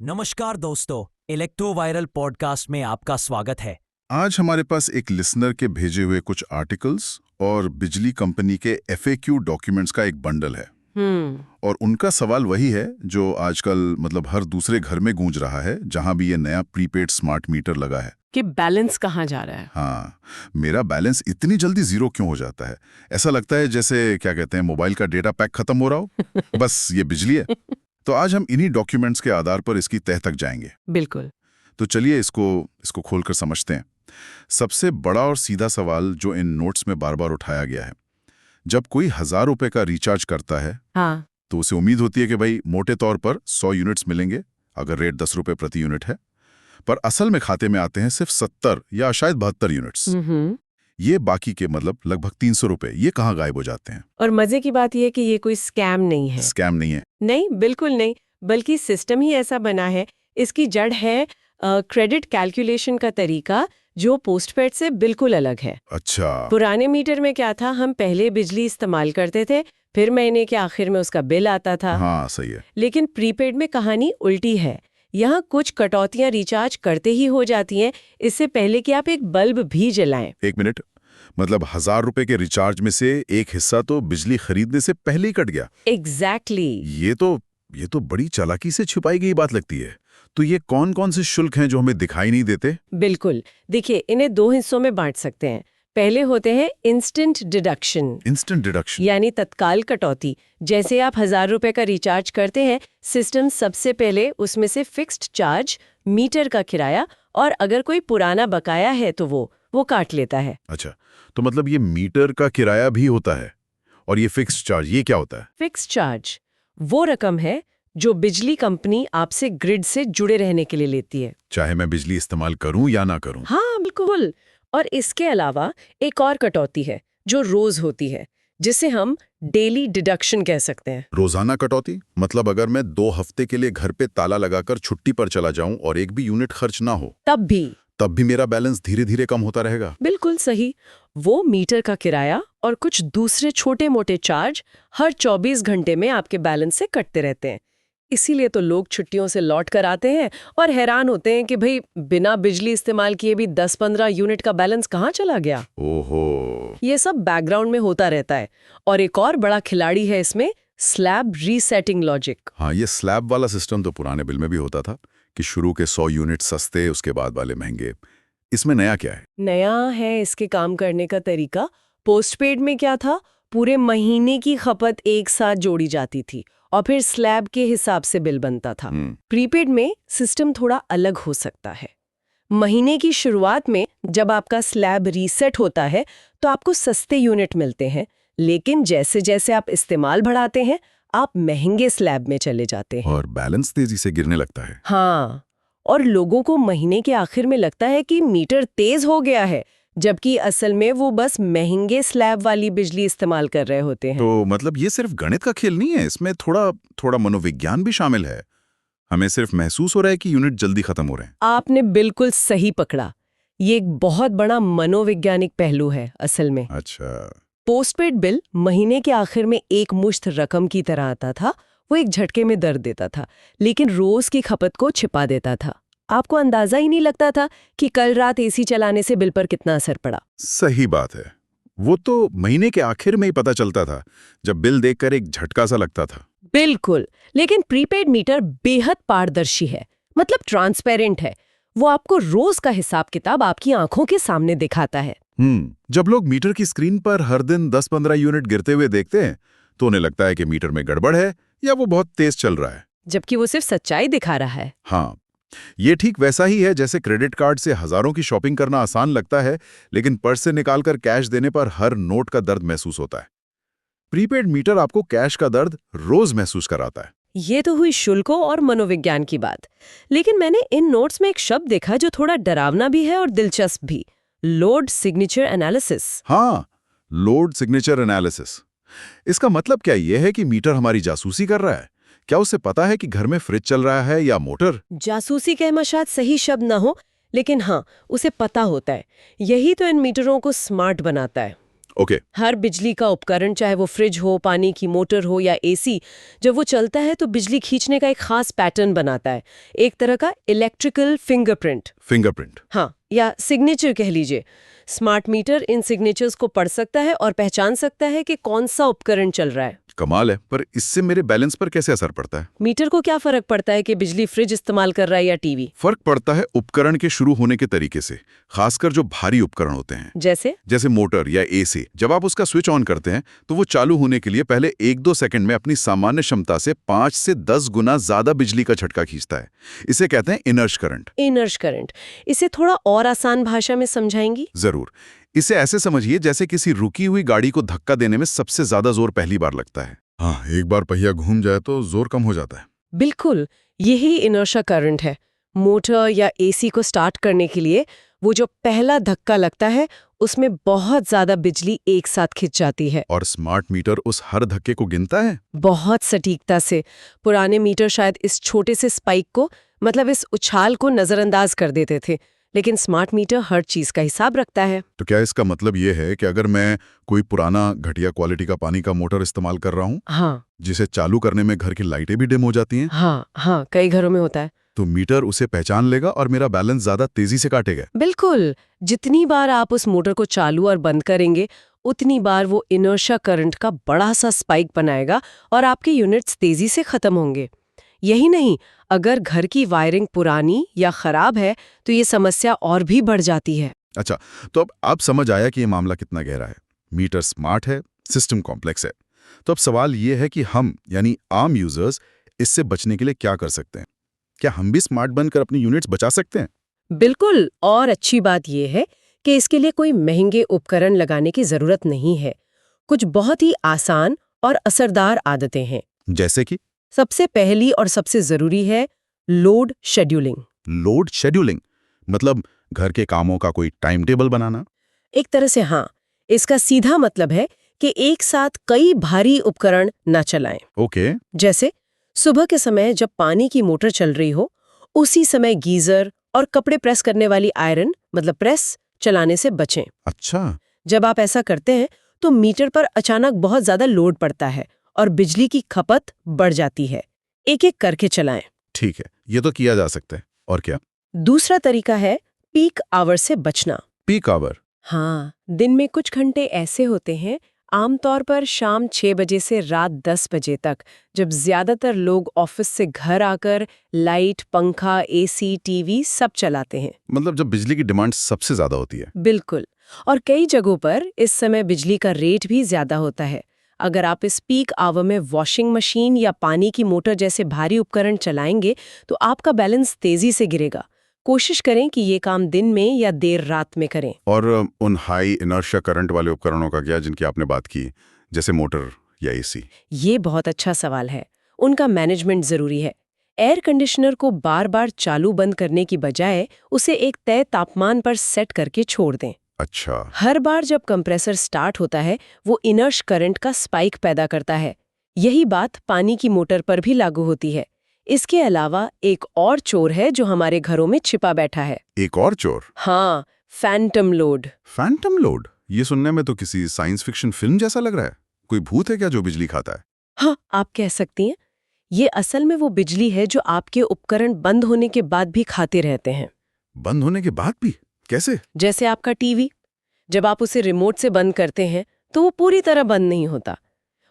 नमस्कार दोस्तों, electro viral podcast में आपका स्वागत है। आज हमारे पास एक लिसनर के भेजे हुए कुछ आर्टिकल्स और बिजली कंपनी के FAQ डॉक्यूमेंट्स का एक बंडल है। और उनका सवाल वही है जो आजकल हर दूसरे घर में गूंज रहा है जहां भी ये नया प्रीपेड स्मार्ट मीटर लगा है कि बैलेंस कहाँ जा रहा है। हाँ, मेरा बैलेंस इतनी जल्दी जीरो क्यों हो जाता है? ऐसा लगता है जैसे क्या कहते हैं, मोबाइल का डेटा पैक खत्म हो रहा हो। बस ये बिजली है। तो आज हम इन्हीं डॉक्यूमेंट्स के आधार पर इसकी तह तक जाएंगे। बिल्कुल। तो चलिए इसको खोलकर समझते हैं। सबसे बड़ा और सीधा सवाल जो इन नोट्स में बार बार उठाया गया है, जब कोई 1000 रुपए का रिचार्ज करता है हाँ। तो उसे उम्मीद होती है कि भाई मोटे तौर पर 100 यूनिट्स मिलेंगे अगर रेट 10 रुपए प्रति यूनिट है, पर असल में खाते में आते हैं सिर्फ 70 या शायद 72 यूनिट्स। ये बाकी के लगभग 300 रुपए ये कहाँ गायब हो जाते हैं? और मजे की बात यह है कि ये कोई स्कैम नहीं है। स्कैम नहीं है? नहीं, बिल्कुल नहीं, बल्कि सिस्टम ही ऐसा बना है। इसकी जड़ है क्रेडिट कैलकुलेशन का तरीका, जो पोस्टपेड से बिल्कुल अलग है। अच्छा। पुराने मीटर में क्या था, हम पहले बिजली इस्तेमाल करते थे, फिर महीने के आखिर में उसका बिल आता था। हाँ, सही है। लेकिन प्रीपेड में कहानी उल्टी है। यहाँ कुछ कटौतियां रिचार्ज करते ही हो जाती हैं, इससे पहले कि आप एक बल्ब भी जलाएं। एक मिनट, 1000 रुपए के रिचार्ज में से एक हिस्सा तो बिजली खरीदने से पहले ही कट गया। एग्जैक्टली। ये तो बड़ी चालाकी से छुपाई गई बात लगती है। तो ये कौन कौन से शुल्क हैं जो हमें दिखाई नहीं देते? बिल्कुल, देखिए, इन्हें दो हिस्सों में बांट सकते हैं। पहले होते हैं इंस्टेंट डिडक्शन। इंस्टेंट डिडक्शन यानी तत्काल कटौती। जैसे आप 1000 रुपए का रिचार्ज करते हैं, सिस्टम सबसे पहले उसमें से फिक्स्ड चार्ज, मीटर का किराया और अगर कोई पुराना बकाया है तो वो काट लेता है। अच्छा, तो ये मीटर का किराया भी होता है और ये फिक्स्ड चार्ज ये क्या होता है? फिक्स्ड चार्ज वो रकम है जो बिजली कंपनी आपसे ग्रिड से जुड़े रहने के लिए लेती है, चाहे मैं बिजली इस्तेमाल करूं या ना करूं। हाँ, बिल्कुल। और इसके अलावा एक और कटौती है जो रोज होती है, जिसे हम डेली डिडक्शन कह सकते हैं। रोजाना कटौती? अगर मैं 2 हफ्ते के लिए घर पे ताला लगाकर छुट्टी पर चला जाऊं और एक भी यूनिट खर्च ना हो, तब भी मेरा बैलेंस धीरे धीरे कम होता रहेगा। बिल्कुल सही। वो मीटर का किराया और कुछ दूसरे छोटे मोटे चार्ज हर 24 घंटे में आपके बैलेंस से कटते रहते हैं। इसीलिए तो लोग छुट्टियों से लौट कर आते हैं और हैरान होते हैं कि भाई बिना बिजली इस्तेमाल किए भी 10-15 यूनिट का बैलेंस कहाँ चला गया। ओहो। ये सब बैकग्राउंड में होता रहता है। और एक और बड़ा खिलाड़ी है इसमें, स्लैब रीसेटिंग लॉजिक। हाँ, ये स्लैब वाला सिस्टम तो पुराने बिल में भी होता था कि शुरू के 100 यूनिट सस्ते, उसके बाद वाले महंगे। इसमें नया क्या है? नया है इसके काम करने का तरीका। पोस्टपेड में क्या था, पूरे महीने की खपत एक साथ जोड़ी जाती थी और फिर स्लैब के हिसाब से बिल बनता था। प्रीपेड में सिस्टम थोड़ा अलग हो सकता है। महीने की शुरुआत में जब आपका स्लैब रीसेट होता है तो आपको सस्ते यूनिट मिलते हैं, लेकिन जैसे जैसे आप इस्तेमाल बढ़ाते हैं आप महंगे स्लैब में चले जाते हैं और बैलेंस तेजी से गिरने लगता है। हाँ, और लोगों को महीने के आखिर में लगता है कि मीटर तेज हो गया है, जबकि असल में वो बस महंगे स्लैब वाली बिजली इस्तेमाल कर रहे होते हैं। तो ये सिर्फ गणित का खेल नहीं है, इसमें थोड़ा मनोविज्ञान भी शामिल है। हमें सिर्फ महसूस हो रहा है कि यूनिट जल्दी खत्म हो रहे हैं। आपने बिल्कुल सही पकड़ा। ये एक बहुत बड़ा मनोवैज्ञानिक पहलू है असल में। अच्छा। पोस्टपेड बिल महीने के आखिर में एक मुश्त रकम की तरह आता था। वो एक झटके में दर्द देता था, लेकिन रोज की खपत को छिपा देता था। आपको अंदाजा ही नहीं लगता था कि कल रात एसी चलाने से बिल पर कितना असर पड़ा। सही बात है। वो तो महीने के आखिर में ही पता चलता था, जब बिल देखकर एक झटका सा लगता था। बिल्कुल। लेकिन प्रीपेड मीटर बेहद पारदर्शी है, ट्रांसपेरेंट है। वो आपको रोज का हिसाब किताब आपकी आंखों के सामने दिखाता है। जब लोग मीटर की स्क्रीन पर हर दिन 10-15 यूनिट गिरते हुए देखते हैं तो उन्हें लगता है कि मीटर में गड़बड़ है या वो बहुत तेज चल रहा है, जबकि वो सिर्फ सच्चाई दिखा रहा है। हाँ, ये ठीक वैसा ही है जैसे क्रेडिट कार्ड से हजारों की शॉपिंग करना आसान लगता है, लेकिन पर्स से निकालकर कैश देने पर हर नोट का दर्द महसूस होता है। प्रीपेड मीटर आपको कैश का दर्द रोज महसूस कराता है। ये तो हुई शुल्कों और मनोविज्ञान की बात, लेकिन मैंने इन नोट्स में एक शब्द देखा जो थोड़ा डरावना भी है और दिलचस्प भी, लोड सिग्नेचर एनालिसिस। हाँ, लोड सिग्नेचर एनालिसिस। इसका मतलब क्या ये है कि मीटर हमारी जासूसी कर रहा है? क्या उसे पता है कि घर में फ्रिज चल रहा है या मोटर? जासूसी कहना शायद सही शब्द ना हो, लेकिन हाँ, उसे पता होता है। यही तो इन मीटरों को स्मार्ट बनाता है। ओके। हर बिजली का उपकरण, चाहे वो फ्रिज हो, पानी की मोटर हो या एसी, जब वो चलता है तो बिजली खींचने का एक खास पैटर्न बनाता है, एक तरह का इलेक्ट्रिकल फिंगरप्रिंट। फिंगरप्रिंट। हाँ, या सिग्नेचर कह लीजिए। स्मार्ट मीटर इन सिग्नेचर्स को पढ़ सकता है और पहचान सकता है कि कौन सा उपकरण चल रहा है। कमाल है, पर इससे मेरे बैलेंस पर कैसे असर पड़ता है? मीटर को क्या फर्क पड़ता है कि बिजली फ्रिज इस्तेमाल कर रहा है या टीवी? फर्क पड़ता है उपकरण के शुरू होने के तरीके से, खासकर जो भारी उपकरण होते हैं, जैसे मोटर या एसी। जब आप उसका स्विच ऑन करते हैं तो वो चालू होने के लिए पहले 1-2 सेकंड में अपनी सामान्य क्षमता से 5 से 10 गुना ज्यादा बिजली का झटका खींचता है। इसे कहते हैं इनर्श करंट। Inertia current. इसे थोड़ा और आसान भाषा में समझाएंगी? जरूर। इसे ऐसे समझिए जैसे किसी रुकी हुई गाड़ी को धक्का देने में सबसे ज्यादा जोर पहली बार लगता है। हाँ, एक बार पहिया घूम जाए तो जोर कम हो जाता है। बिल्कुल, यही इनर्शिया करंट है। मोटर या एसी को स्टार्ट करने के लिए वो जो पहला धक्का लगता है, उसमें बहुत ज्यादा बिजली एक साथ खिंच जाती है। और स्मार्ट मीटर उस हर धक्के को गिनता है? बहुत सटीकता से। पुराने मीटर शायद इस छोटे से स्पाइक को, मतलब इस उछाल को नजरअंदाज कर देते थे, लेकिन स्मार्ट मीटर हर चीज का हिसाब रखता है। तो क्या इसका मतलब ये है कि अगर मैं कोई पुराना घटिया क्वालिटी का पानी का मोटर इस्तेमाल कर रहा हूँ, हाँ जिसे चालू करने में घर की लाइटें भी डिम हो जाती हैं, हाँ, कई घरों में होता है। तो मीटर उसे पहचान लेगा और मेरा बैलेंस ज्यादा तेजी से काटेगा। बिल्कुल, जितनी बार आप उस मोटर को चालू और बंद करेंगे, उतनी बार वो इनर्शिया करंट का बड़ा सा स्पाइक बनाएगा और आपके यूनिट्स तेजी से खत्म होंगे। यही नहीं, अगर घर की वायरिंग पुरानी या खराब है तो ये समस्या और भी बढ़ जाती है। अच्छा, तो अब समझ आया कि ये मामला कितना गहरा है। मीटर स्मार्ट है, सिस्टम कॉम्प्लेक्स है। तो अब सवाल ये है कि हम यानी आम यूजर्स इससे बचने के लिए क्या कर सकते हैं? क्या हम भी स्मार्ट बनकर अपनी यूनिट्स बचा सकते हैं? बिल्कुल, और अच्छी बात यह है कि इसके लिए कोई महंगे उपकरण लगाने की जरूरत नहीं है। कुछ बहुत ही आसान और असरदार आदतें हैं। जैसे कि सबसे पहली और सबसे जरूरी है लोड शेड्यूलिंग। लोड शेड्यूलिंग मतलब घर के कामों का कोई टाइम टेबल बनाना? एक तरह से हाँ। इसका सीधा मतलब है कि एक साथ कई भारी उपकरण न चलाएं। ओके। जैसे सुबह के समय जब पानी की मोटर चल रही हो, उसी समय गीजर और कपड़े प्रेस करने वाली आयरन मतलब प्रेस चलाने से बचें। अच्छा। जब आप ऐसा करते हैं तो मीटर पर अचानक बहुत ज्यादा लोड पड़ता है और बिजली की खपत बढ़ जाती है। एक एक करके चलाएं। ठीक है, ये तो किया जा सकता है। और क्या? दूसरा तरीका है पीक आवर से बचना। Peak hour? हाँ, दिन में कुछ घंटे ऐसे होते हैं, आमतौर पर शाम 6 बजे से रात 10 बजे तक, जब ज्यादातर लोग ऑफिस से घर आकर लाइट, पंखा, एसी, टीवी सब चलाते हैं। मतलब जब बिजली की डिमांड सबसे ज्यादा होती है। बिल्कुल, और कई जगहों पर इस समय बिजली का रेट भी ज्यादा होता है। अगर आप इस पीक आवर में वॉशिंग मशीन या पानी की मोटर जैसे भारी उपकरण चलाएंगे तो आपका बैलेंस तेजी से गिरेगा। कोशिश करें कि ये काम दिन में या देर रात में करें। और उन हाई इनर्शिया करंट वाले उपकरणों का क्या, जिनकी आपने बात की, जैसे मोटर या एसी? ये बहुत अच्छा सवाल है। उनका मैनेजमेंट जरूरी है। एयर कंडीशनर को बार बार चालू बंद करने की बजाय उसे एक तय तापमान पर सेट करके छोड़ दें। अच्छा। हर बार जब कंप्रेसर स्टार्ट होता है, वो इनर्श करंट का स्पाइक पैदा करता है। यही बात पानी की मोटर पर भी लागू होती है। इसके अलावा एक और चोर है जो हमारे घरों में छिपा बैठा है। एक और चोर? हाँ, फैंटम लोड। Phantom load? ये सुनने में तो किसी साइंस फिक्शन फिल्म जैसा लग रहा है। कोई भूत है क्या जो बिजली खाता है? हाँ, आप कह सकती हैं। ये असल में वो बिजली है जो आपके उपकरण बंद होने के बाद भी खाते रहते हैं। बंद होने के बाद भी? कैसे? जैसे आपका टीवी, जब आप उसे रिमोट से बंद करते हैं तो वो पूरी तरह बंद नहीं होता।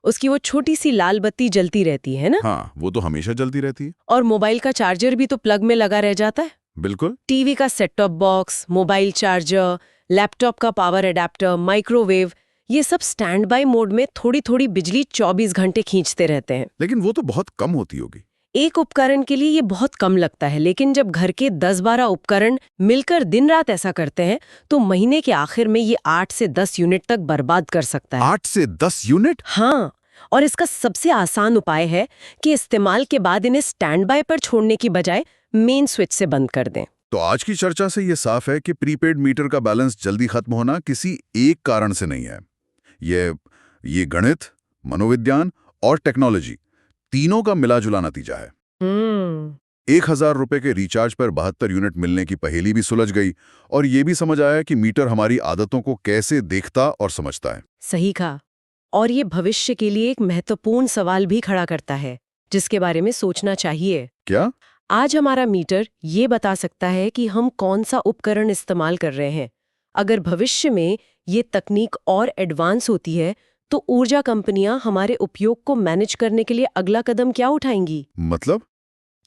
उसकी वो छोटी सी लाल बत्ती जलती रहती है ना। हाँ, वो तो हमेशा जलती रहती है। और मोबाइल का चार्जर भी तो प्लग में लगा रह जाता है। बिल्कुल। टीवी का set top box, mobile charger, laptop का पावर एडेप्टर, माइक्रोवेव, ये सब स्टैंड बाय मोड में थोड़ी थोड़ी बिजली 24 घंटे खींचते रहते हैं। लेकिन वो तो बहुत कम होती होगी। एक उपकरण के लिए ये बहुत कम लगता है, लेकिन जब घर के 10-12 उपकरण मिलकर दिन रात ऐसा करते हैं तो महीने के आखिर में ये 8 से 10 यूनिट तक बर्बाद कर सकता है। 8 से 10 यूनिट? हाँ, और इसका सबसे आसान उपाय है कि इस्तेमाल के बाद इन्हें स्टैंड बाय पर छोड़ने की बजाय मेन स्विच से बंद कर दें। तो आज की चर्चा से ये साफ है कि प्रीपेड मीटर का बैलेंस जल्दी खत्म होना किसी एक कारण से नहीं है। ये गणित, मनोविज्ञान और टेक्नोलॉजी तीनों का मिला जुला नतीजा है। ₹1000 के रिचार्ज पर 72 यूनिट मिलने की पहेली भी सुलझ गई और ये भी समझ आया कि मीटर हमारी आदतों को कैसे देखता और समझता है। सही कहा। और ये भविष्य के लिए एक महत्वपूर्ण सवाल भी खड़ा करता है, जिसके बारे में सोचना चाहिए। क्या? आज हमारा मीटर ये बता सकता है कि हम कौन सा उपकरण इस्तेमाल कर रहे हैं। अगर भविष्य में ये तकनीक और एडवांस होती है, तो ऊर्जा कंपनियां हमारे उपयोग को मैनेज करने के लिए अगला कदम क्या उठाएंगी? मतलब?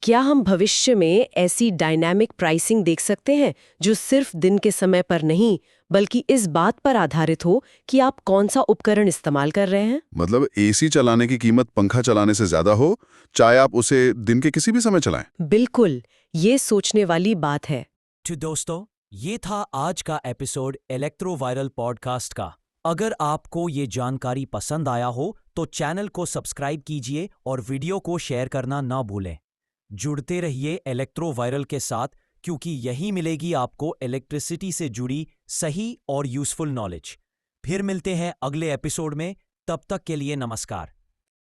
क्या हम भविष्य में ऐसी डायनामिक प्राइसिंग देख सकते हैं जो सिर्फ दिन के समय पर नहीं, बल्कि इस बात पर आधारित हो कि आप कौन सा उपकरण इस्तेमाल कर रहे हैं? मतलब एसी चलाने की कीमत पंखा चलाने से ज्यादा हो, चाहे आप उसे दिन के किसी भी समय चलाएं? बिल्कुल, ये सोचने वाली बात है। तो दोस्तों, ये था आज का एपिसोड इलेक्ट्रो वायरल पॉडकास्ट का। अगर आपको ये जानकारी पसंद आया हो तो चैनल को सब्सक्राइब कीजिए और वीडियो को शेयर करना ना भूलें। जुड़ते रहिए इलेक्ट्रो वायरल के साथ, क्योंकि यही मिलेगी आपको इलेक्ट्रिसिटी से जुड़ी सही और यूजफुल नॉलेज। फिर मिलते हैं अगले एपिसोड में, तब तक के लिए नमस्कार।